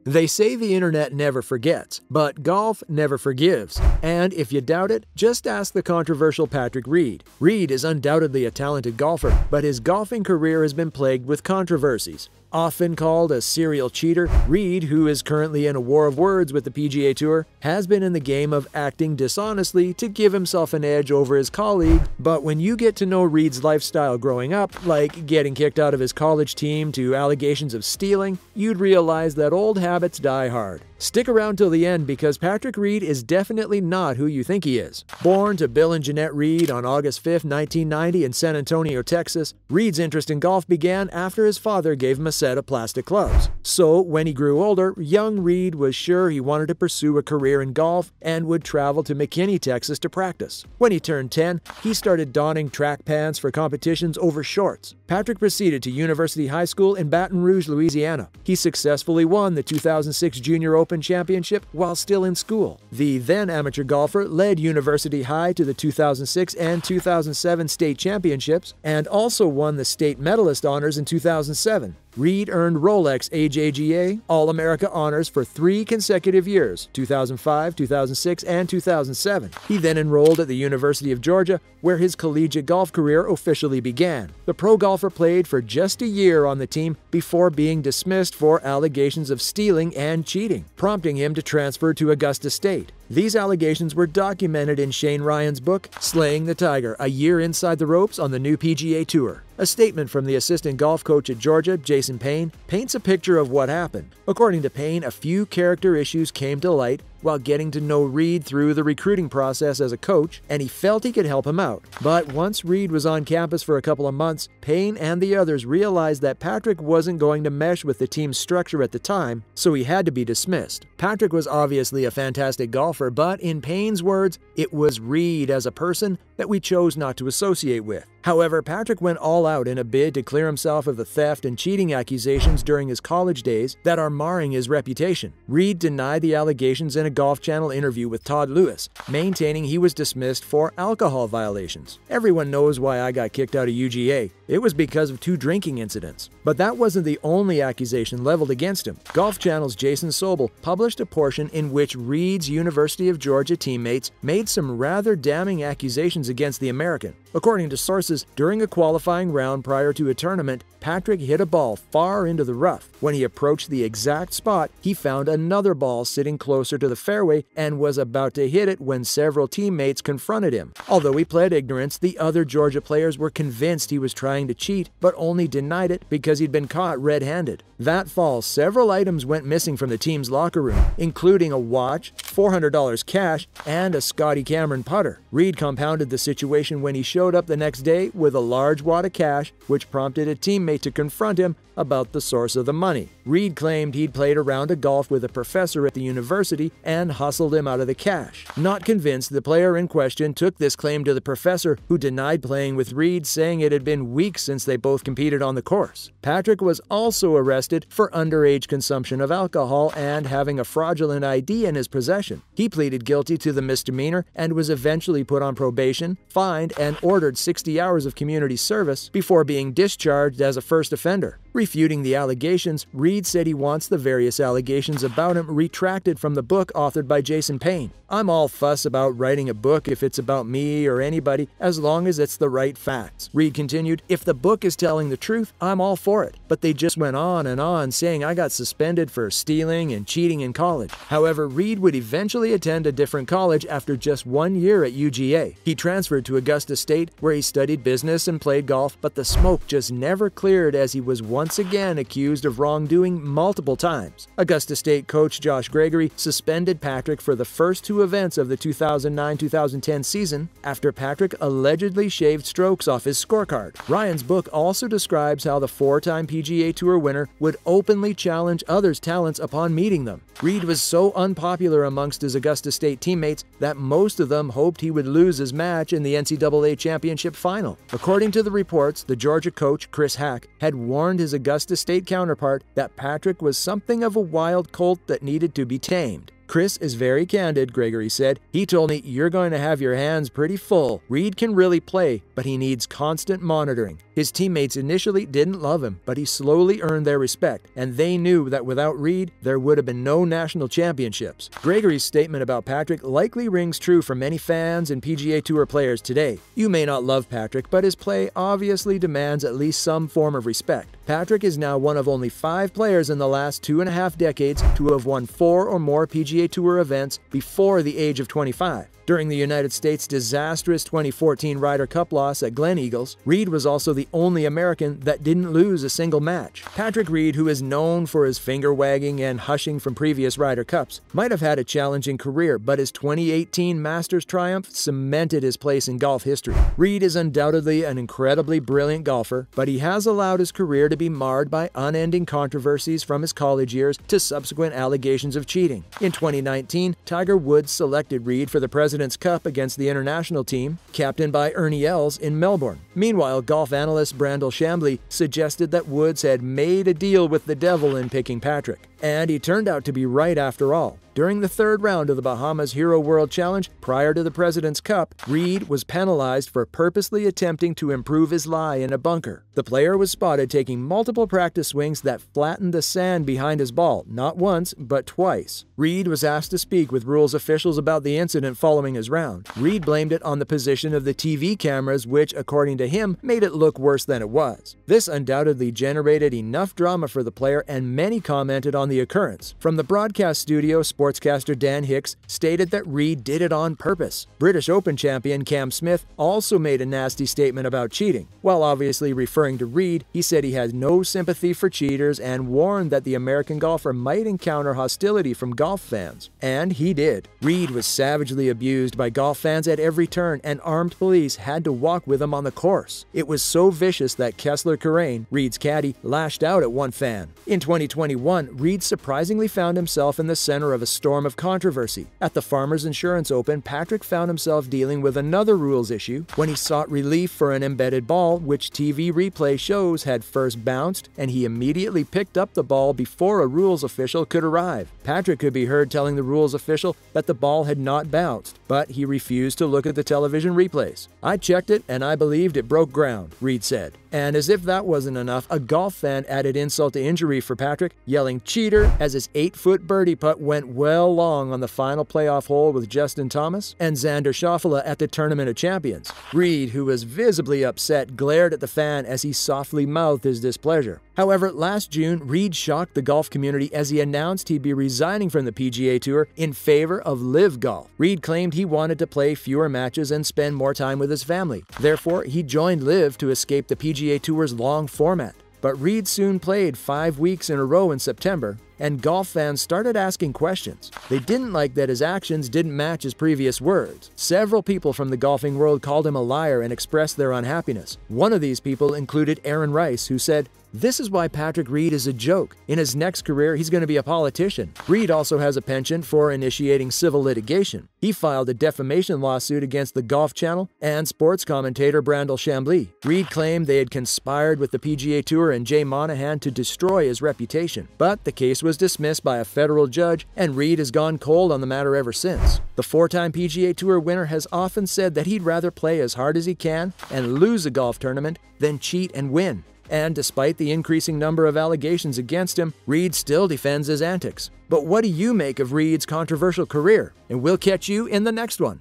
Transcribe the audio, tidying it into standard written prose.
They say the internet never forgets, but golf never forgives. And if you doubt it, just ask the controversial Patrick Reed. Reed is undoubtedly a talented golfer, but his golfing career has been plagued with controversies. Often called a serial cheater, Reed, who is currently in a war of words with the PGA Tour, has been in the game of acting dishonestly to give himself an edge over his colleague. But when you get to know Reed's lifestyle growing up, like getting kicked out of his college team to allegations of stealing, you'd realize that old habits die hard. Stick around till the end because Patrick Reed is definitely not who you think he is. Born to Bill and Jeanette Reed on August 5, 1990 in San Antonio, Texas, Reed's interest in golf began after his father gave him a set of plastic clubs. So, when he grew older, young Reed was sure he wanted to pursue a career in golf and would travel to McKinney, Texas to practice. When he turned 10, he started donning track pants for competitions over shorts. Patrick proceeded to University High School in Baton Rouge, Louisiana. He successfully won the 2006 Junior Open Championship while still in school. The then amateur golfer led University High to the 2006 and 2007 state championships and also won the state medalist honors in 2007. Reed earned Rolex AJGA All-America honors for 3 consecutive years, 2005, 2006, and 2007. He then enrolled at the University of Georgia, where his collegiate golf career officially began. The pro golfer played for just a year on the team before being dismissed for allegations of stealing and cheating, prompting him to transfer to Augusta State. These allegations were documented in Shane Ryan's book, Slaying the Tiger: A Year Inside the Ropes on the New PGA Tour. A statement from the assistant golf coach at Georgia, Jason Payne, paints a picture of what happened. According to Payne, a few character issues came to light while getting to know Reed through the recruiting process as a coach, and he felt he could help him out. But once Reed was on campus for a couple of months, Payne and the others realized that Patrick wasn't going to mesh with the team's structure at the time, so he had to be dismissed. Patrick was obviously a fantastic golfer, but in Payne's words, it was Reed as a person that we chose not to associate with. However, Patrick went all out in a bid to clear himself of the theft and cheating accusations during his college days that are marring his reputation. Reed denied the allegations in a Golf Channel interview with Todd Lewis, maintaining he was dismissed for alcohol violations. Everyone knows why I got kicked out of UGA. It was because of 2 drinking incidents. But that wasn't the only accusation leveled against him. Golf Channel's Jason Sobel published a portion in which Reed's University of Georgia teammates made some rather damning accusations against the American. According to sources, during a qualifying round prior to a tournament, Patrick hit a ball far into the rough. When he approached the exact spot, he found another ball sitting closer to the fairway and was about to hit it when several teammates confronted him. Although he pled ignorance, the other Georgia players were convinced he was trying to cheat, but only denied it because he'd been caught red-handed. That fall, several items went missing from the team's locker room, including a watch, $400 cash, and a Scotty Cameron putter. Reed compounded the situation when he showed up the next day with a large wad of cash, which prompted a teammate to confront him about the source of the money. Reed claimed he'd played a round of golf with a professor at the university and hustled him out of the cash. Not convinced, the player in question took this claim to the professor, who denied playing with Reed, saying it had been weeks since they both competed on the course. Patrick was also arrested for underage consumption of alcohol and having a fraudulent ID in his possession. He pleaded guilty to the misdemeanor and was eventually put on probation, fined, and ordered 60 hours of community service before being discharged as a first offender. Refuting the allegations, Reed said he wants the various allegations about him retracted from the book authored by Jason Payne. "I'm all fuss about writing a book if it's about me or anybody, as long as it's the right facts." Reed continued, "If the book is telling the truth, I'm all for it. But they just went on saying I got suspended for stealing and cheating in college." However, Reed would eventually attend a different college after just 1 year at UGA. He transferred to Augusta State, where he studied business and played golf, but the smoke just never cleared as he was once again accused of wrongdoing multiple times. Augusta State coach Josh Gregory suspended Patrick for the first 2 events of the 2009-2010 season after Patrick allegedly shaved strokes off his scorecard. Ryan's book also describes how the 4-time PGA Tour winner would openly challenge others' talents upon meeting them. Reed was so unpopular amongst his Augusta State teammates that most of them hoped he would lose his match in the NCAA championship final. According to the reports, the Georgia coach, Chris Hack, had warned his Augusta State counterpart that Patrick was something of a wild colt that needed to be tamed. "Chris is very candid," Gregory said. "He told me, 'You're going to have your hands pretty full. Reed can really play, but he needs constant monitoring.'" His teammates initially didn't love him, but he slowly earned their respect, and they knew that without Reed, there would have been no national championships. Gregory's statement about Patrick likely rings true for many fans and PGA Tour players today. You may not love Patrick, but his play obviously demands at least some form of respect. Patrick is now one of only 5 players in the last 2.5 decades to have won 4 or more PGA Tour events before the age of 25. During the United States' disastrous 2014 Ryder Cup loss at Glen Eagles, Reed was also the only American that didn't lose a single match. Patrick Reed, who is known for his finger-wagging and hushing from previous Ryder Cups, might have had a challenging career, but his 2018 Masters triumph cemented his place in golf history. Reed is undoubtedly an incredibly brilliant golfer, but he has allowed his career to be marred by unending controversies from his college years to subsequent allegations of cheating. In 2019, Tiger Woods selected Reed for the President's Cup against the international team, captained by Ernie Els in Melbourne. Meanwhile, golf analyst Brandel Chambly suggested that Woods had made a deal with the devil in picking Patrick. And he turned out to be right after all. During the 3rd round of the Bahamas Hero World Challenge, prior to the President's Cup, Reed was penalized for purposely attempting to improve his lie in a bunker. The player was spotted taking multiple practice swings that flattened the sand behind his ball, not once, but twice. Reed was asked to speak with rules officials about the incident following his round. Reed blamed it on the position of the TV cameras, which, according to him, made it look worse than it was. This undoubtedly generated enough drama for the player, and many commented on the occurrence. From the broadcast studio, sportscaster Dan Hicks stated that Reed did it on purpose. British Open champion Cam Smith also made a nasty statement about cheating. While obviously referring to Reed, he said he has no sympathy for cheaters and warned that the American golfer might encounter hostility from golf fans. And he did. Reed was savagely abused by golf fans at every turn, and armed police had to walk with him on the course. It was so vicious that Kessler Corain, Reed's caddy, lashed out at one fan. In 2021, Reed surprisingly found himself in the center of a storm of controversy. At the Farmers Insurance Open, Patrick found himself dealing with another rules issue when he sought relief for an embedded ball, which TV replay shows had first bounced, and he immediately picked up the ball before a rules official could arrive. Patrick could be heard telling the rules official that the ball had not bounced, but he refused to look at the television replays. "I checked it, and I believed it broke ground," Reed said. And as if that wasn't enough, a golf fan added insult to injury for Patrick, yelling "cheater" as his 8-foot birdie putt went well long on the final playoff hole with Justin Thomas and Xander Schauffele at the Tournament of Champions. Reed, who was visibly upset, glared at the fan as he softly mouthed his displeasure. However, last June, Reed shocked the golf community as he announced he'd be resigning from the PGA Tour in favor of live golf. Reed claimed he wanted to play fewer matches and spend more time with his family. Therefore, he joined live to escape the PGA Tour's long format. But Reed soon played 5 weeks in a row in September, and golf fans started asking questions. They didn't like that his actions didn't match his previous words. Several people from the golfing world called him a liar and expressed their unhappiness. One of these people included Aaron Rice, who said, "This is why Patrick Reed is a joke. In his next career, he's going to be a politician." Reed also has a penchant for initiating civil litigation. He filed a defamation lawsuit against the Golf Channel and sports commentator Brandel Chambly. Reed claimed they had conspired with the PGA Tour and Jay Monahan to destroy his reputation. But the case was dismissed by a federal judge, and Reed has gone cold on the matter ever since. The 4-time PGA Tour winner has often said that he'd rather play as hard as he can and lose a golf tournament than cheat and win. And despite the increasing number of allegations against him, Reed still defends his antics. But what do you make of Reed's controversial career? And we'll catch you in the next one.